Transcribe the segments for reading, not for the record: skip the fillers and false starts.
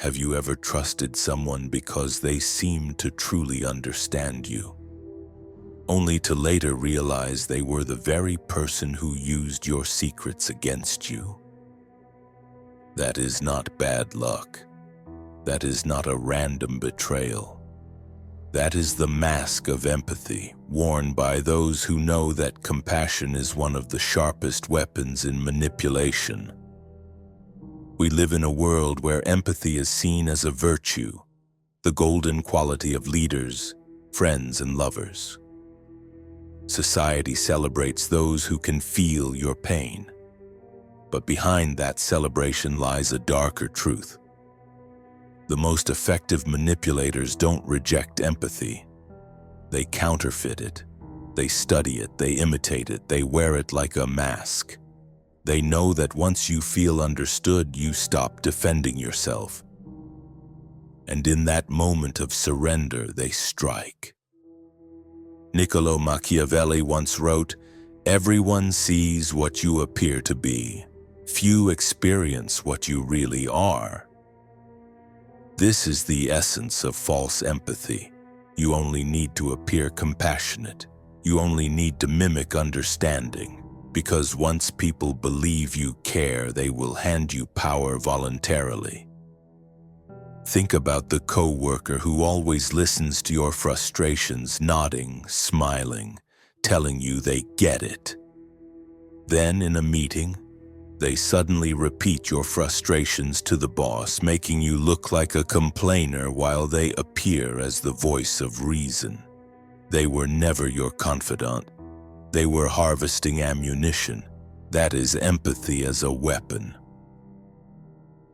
Have you ever trusted someone because they seemed to truly understand you, only to later realize they were the very person who used your secrets against you? That is not bad luck. That is not a random betrayal. That is the mask of empathy worn by those who know that compassion is one of the sharpest weapons in manipulation. We live in a world where empathy is seen as a virtue, the golden quality of leaders, friends, and lovers. Society celebrates those who can feel your pain. But behind that celebration lies a darker truth. The most effective manipulators don't reject empathy. They counterfeit it. They study it. They imitate it. They wear it like a mask. They know that once you feel understood, you stop defending yourself. And in that moment of surrender, they strike. Niccolo Machiavelli once wrote, "Everyone sees what you appear to be. Few experience what you really are." This is the essence of false empathy. You only need to appear compassionate. You only need to mimic understanding. Because once people believe you care, they will hand you power voluntarily. Think about the coworker who always listens to your frustrations, nodding, smiling, telling you they get it. Then in a meeting, they suddenly repeat your frustrations to the boss, making you look like a complainer while they appear as the voice of reason. They were never your confidant. They were harvesting ammunition. That is empathy as a weapon.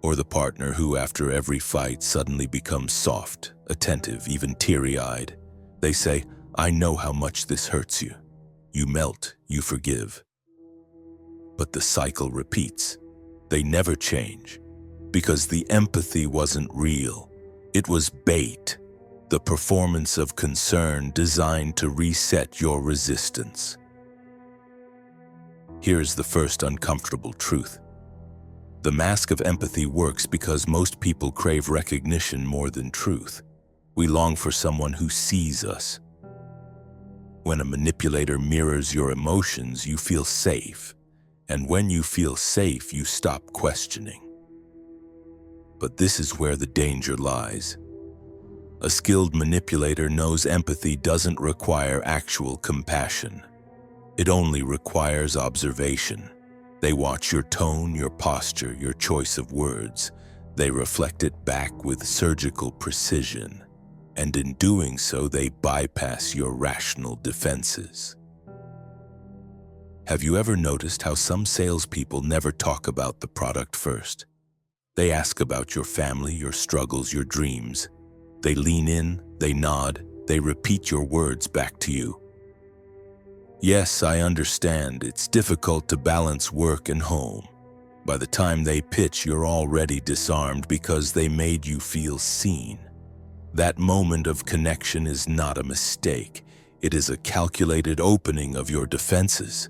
Or the partner who, after every fight, suddenly becomes soft, attentive, even teary-eyed. They say, "I know how much this hurts you." You melt, you forgive. But the cycle repeats. They never change, because the empathy wasn't real. It was bait, the performance of concern designed to reset your resistance. Here's the first uncomfortable truth. The mask of empathy works because most people crave recognition more than truth. We long for someone who sees us. When a manipulator mirrors your emotions, you feel safe. And when you feel safe, you stop questioning. But this is where the danger lies. A skilled manipulator knows empathy doesn't require actual compassion. It only requires observation. They watch your tone, your posture, your choice of words. They reflect it back with surgical precision. And in doing so, they bypass your rational defenses. Have you ever noticed how some salespeople never talk about the product first? They ask about your family, your struggles, your dreams. They lean in, they nod, they repeat your words back to you. Yes, I understand, it's difficult to balance work and home. By the time they pitch, you're already disarmed because they made you feel seen. That moment of connection is not a mistake. It is a calculated opening of your defenses.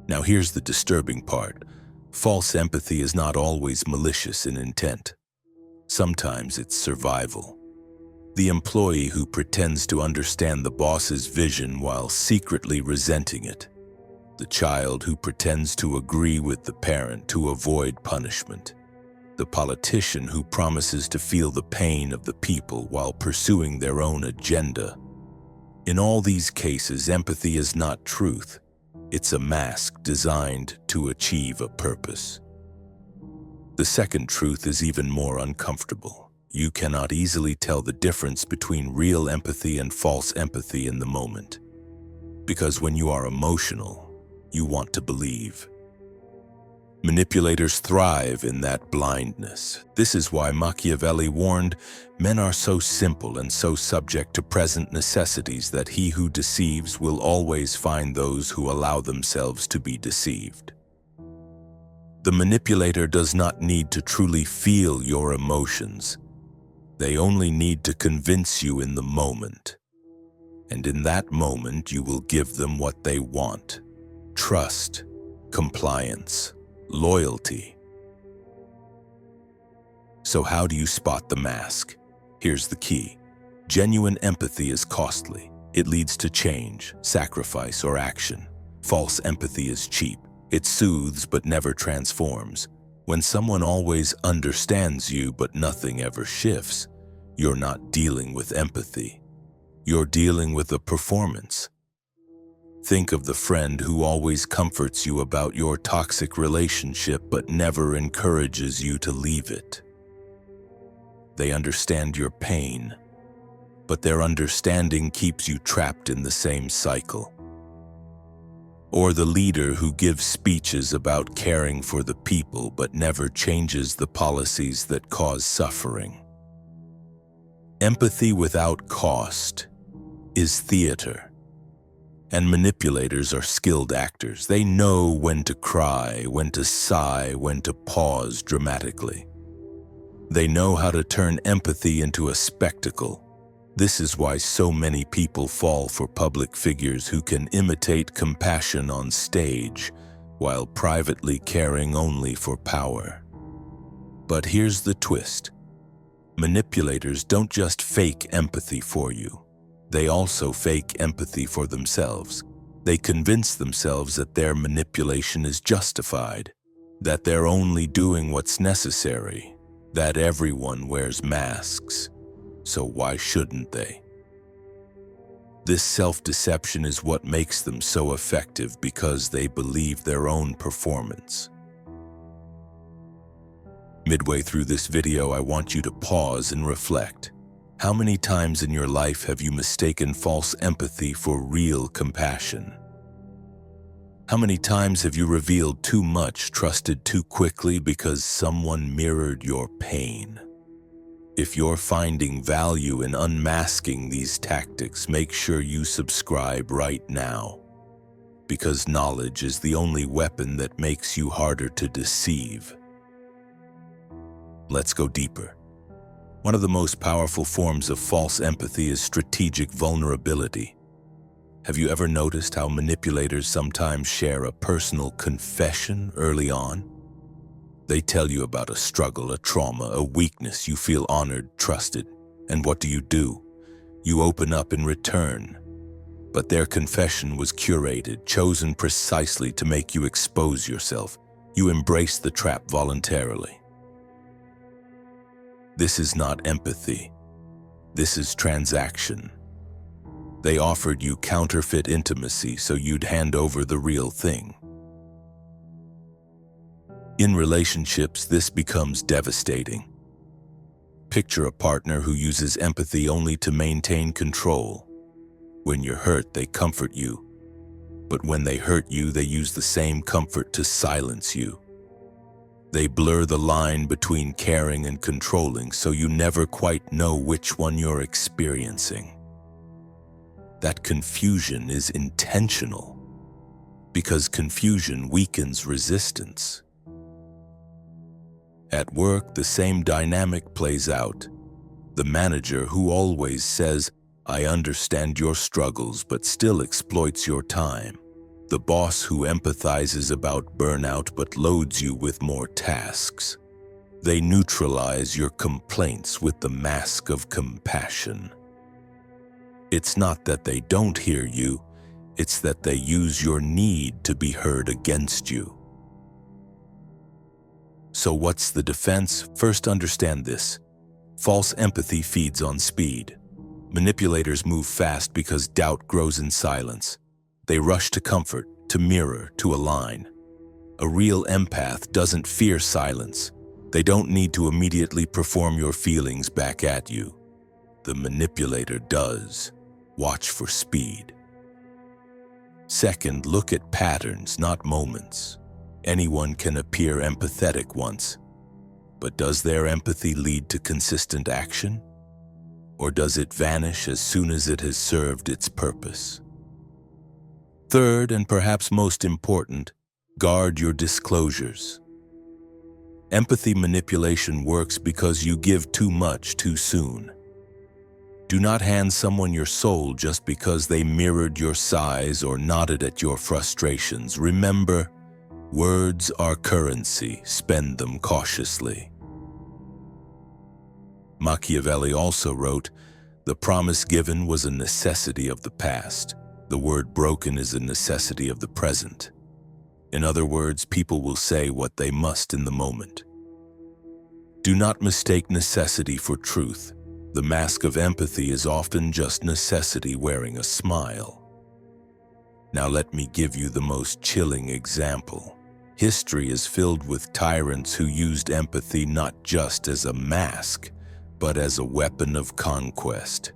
Now here's the disturbing part. False empathy is not always malicious in intent. Sometimes it's survival. The employee who pretends to understand the boss's vision while secretly resenting it. The child who pretends to agree with the parent to avoid punishment. The politician who promises to feel the pain of the people while pursuing their own agenda. In all these cases, empathy is not truth. It's a mask designed to achieve a purpose. The second truth is even more uncomfortable. You cannot easily tell the difference between real empathy and false empathy in the moment. Because when you are emotional, you want to believe. Manipulators thrive in that blindness. This is why Machiavelli warned, men are so simple and so subject to present necessities that he who deceives will always find those who allow themselves to be deceived. The manipulator does not need to truly feel your emotions. They only need to convince you in the moment. And in that moment, you will give them what they want: trust, compliance, loyalty. So how do you spot the mask? Here's the key. Genuine empathy is costly. It leads to change, sacrifice, or action. False empathy is cheap. It soothes but never transforms. When someone always understands you but nothing ever shifts, you're not dealing with empathy. You're dealing with a performance. Think of the friend who always comforts you about your toxic relationship but never encourages you to leave it. They understand your pain, but their understanding keeps you trapped in the same cycle. Or the leader who gives speeches about caring for the people but never changes the policies that cause suffering. Empathy without cost is theater. And manipulators are skilled actors. They know when to cry, when to sigh, when to pause dramatically. They know how to turn empathy into a spectacle. This is why so many people fall for public figures who can imitate compassion on stage while privately caring only for power. But here's the twist. Manipulators don't just fake empathy for you. They also fake empathy for themselves. They convince themselves that their manipulation is justified, that they're only doing what's necessary, that everyone wears masks, so why shouldn't they? This self-deception is what makes them so effective because they believe their own performance. Midway through this video, I want you to pause and reflect. How many times in your life have you mistaken false empathy for real compassion? How many times have you revealed too much, trusted too quickly because someone mirrored your pain? If you're finding value in unmasking these tactics, make sure you subscribe right now, because knowledge is the only weapon that makes you harder to deceive. Let's go deeper. One of the most powerful forms of false empathy is strategic vulnerability. Have you ever noticed how manipulators sometimes share a personal confession early on? They tell you about a struggle, a trauma, a weakness. You feel honored, trusted, and what do? You open up in return. But their confession was curated, chosen precisely to make you expose yourself. You embrace the trap voluntarily. This is not empathy. This is transaction. They offered you counterfeit intimacy so you'd hand over the real thing. In relationships, this becomes devastating. Picture a partner who uses empathy only to maintain control. When you're hurt, they comfort you. But when they hurt you, they use the same comfort to silence you. They blur the line between caring and controlling, so you never quite know which one you're experiencing. That confusion is intentional, because confusion weakens resistance. At work, the same dynamic plays out. The manager who always says, "I understand your struggles," but still exploits your time. The boss who empathizes about burnout but loads you with more tasks. They neutralize your complaints with the mask of compassion. It's not that they don't hear you, it's that they use your need to be heard against you. So what's the defense? First, understand this. False empathy feeds on speed. Manipulators move fast because doubt grows in silence. They rush to comfort, to mirror, to align. A real empath doesn't fear silence. They don't need to immediately perform your feelings back at you. The manipulator does. Watch for speed. Second, look at patterns, not moments. Anyone can appear empathetic once, but does their empathy lead to consistent action? Or does it vanish as soon as it has served its purpose? Third, and perhaps most important, guard your disclosures. Empathy manipulation works because you give too much too soon. Do not hand someone your soul just because they mirrored your sighs or nodded at your frustrations. Remember, words are currency. Spend them cautiously. Machiavelli also wrote, "The promise given was a necessity of the past. The word broken is a necessity of the present." In other words, people will say what they must in the moment. Do not mistake necessity for truth. The mask of empathy is often just necessity wearing a smile. Now let me give you the most chilling example. History is filled with tyrants who used empathy not just as a mask, but as a weapon of conquest.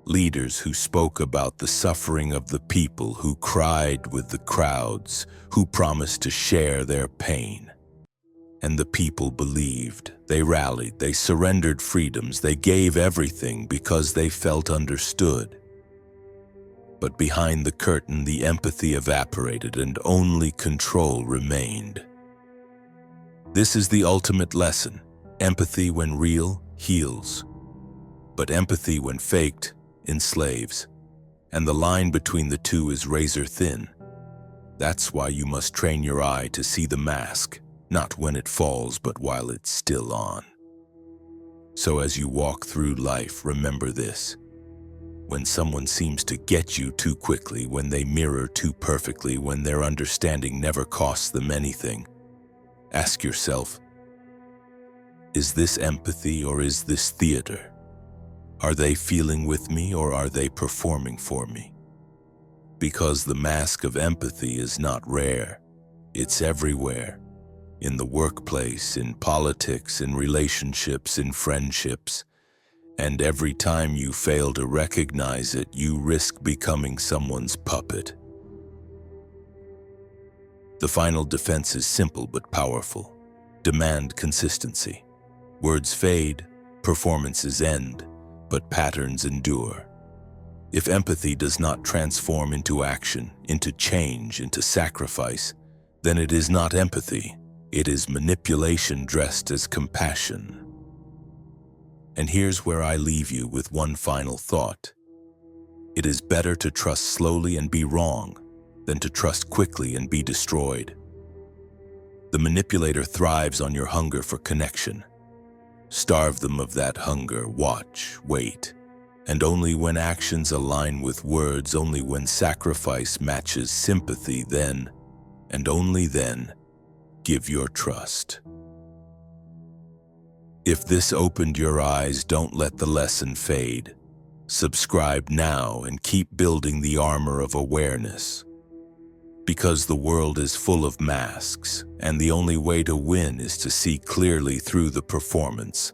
Leaders who spoke about the suffering of the people, who cried with the crowds, who promised to share their pain. And the people believed. They rallied, they surrendered freedoms, they gave everything because they felt understood. But behind the curtain, the empathy evaporated and only control remained. This is the ultimate lesson. Empathy, when real, heals. But empathy, when faked, enslaves. And the line between the two is razor thin. That's why you must train your eye to see the mask, not when it falls, but while it's still on. So as you walk through life, remember this. When someone seems to get you too quickly, when they mirror too perfectly, when their understanding never costs them anything, ask yourself, is this empathy or is this theater? Are they feeling with me or are they performing for me? Because the mask of empathy is not rare. It's everywhere. In the workplace, in politics, in relationships, in friendships. And every time you fail to recognize it, you risk becoming someone's puppet. The final defense is simple but powerful. Demand consistency. Words fade, performances end, but patterns endure. If empathy does not transform into action, into change, into sacrifice, then it is not empathy. It is manipulation dressed as compassion. And here's where I leave you with one final thought. It is better to trust slowly and be wrong than to trust quickly and be destroyed. The manipulator thrives on your hunger for connection. Starve them of that hunger, watch, wait. And only when actions align with words, only when sacrifice matches sympathy, then, and only then, give your trust. If this opened your eyes, don't let the lesson fade. Subscribe now and keep building the armor of awareness. Because the world is full of masks, and the only way to win is to see clearly through the performance.